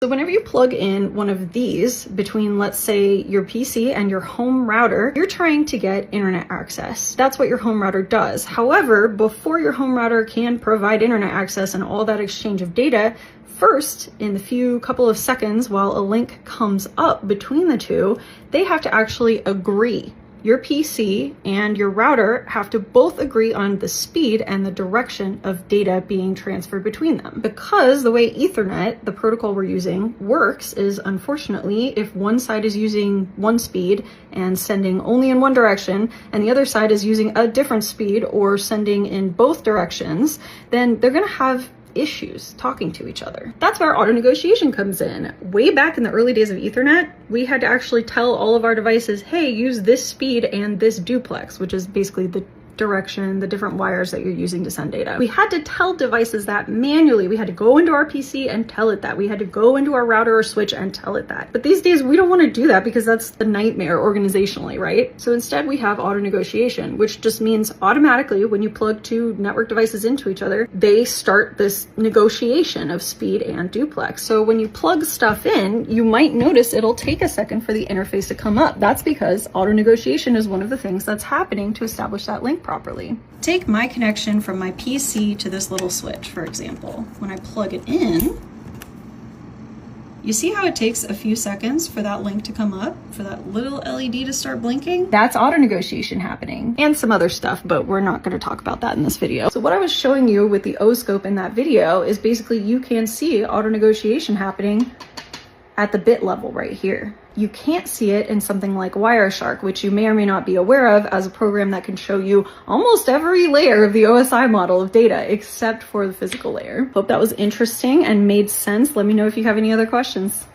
So whenever you plug in one of these between, let's say, your PC and your home router, you're trying to get internet access. That's what your home router does. However, before your home router can provide internet access and all that exchange of data, first, in the couple of seconds while a link comes up between the two, they have to actually agree. Your PC and your router have to both agree on the speed and the direction of data being transferred between them. Because the way Ethernet, the protocol we're using, works is, unfortunately, if one side is using one speed and sending only in one direction, and the other side is using a different speed or sending in both directions, then they're gonna have issues talking to each other. That's where auto negotiation comes in. Way back in the early days of Ethernet, we had to actually tell all of our devices, hey, use this speed and this duplex, which is basically the direction, the different wires that you're using to send data. We had to tell devices that manually. We had to go into our PC and tell it that. We had to go into our router or switch and tell it that. But these days we don't want to do that because that's the nightmare organizationally, right? So instead we have auto negotiation, which just means automatically when you plug two network devices into each other, they start this negotiation of speed and duplex. So when you plug stuff in, you might notice it'll take a second for the interface to come up. That's because auto negotiation is one of the things that's happening to establish that link properly. Take my connection from my PC to this little switch, for example. When I plug it in, you see how it takes a few seconds for that link to come up, for that little LED to start blinking? That's auto negotiation happening, and some other stuff, but we're not going to talk about that in this video. So what I was showing you with the O-scope in that video is basically you can see auto negotiation happening at the bit level right here. You can't see it in something like Wireshark, which you may or may not be aware of as a program that can show you almost every layer of the OSI model of data, except for the physical layer. Hope that was interesting and made sense. Let me know if you have any other questions.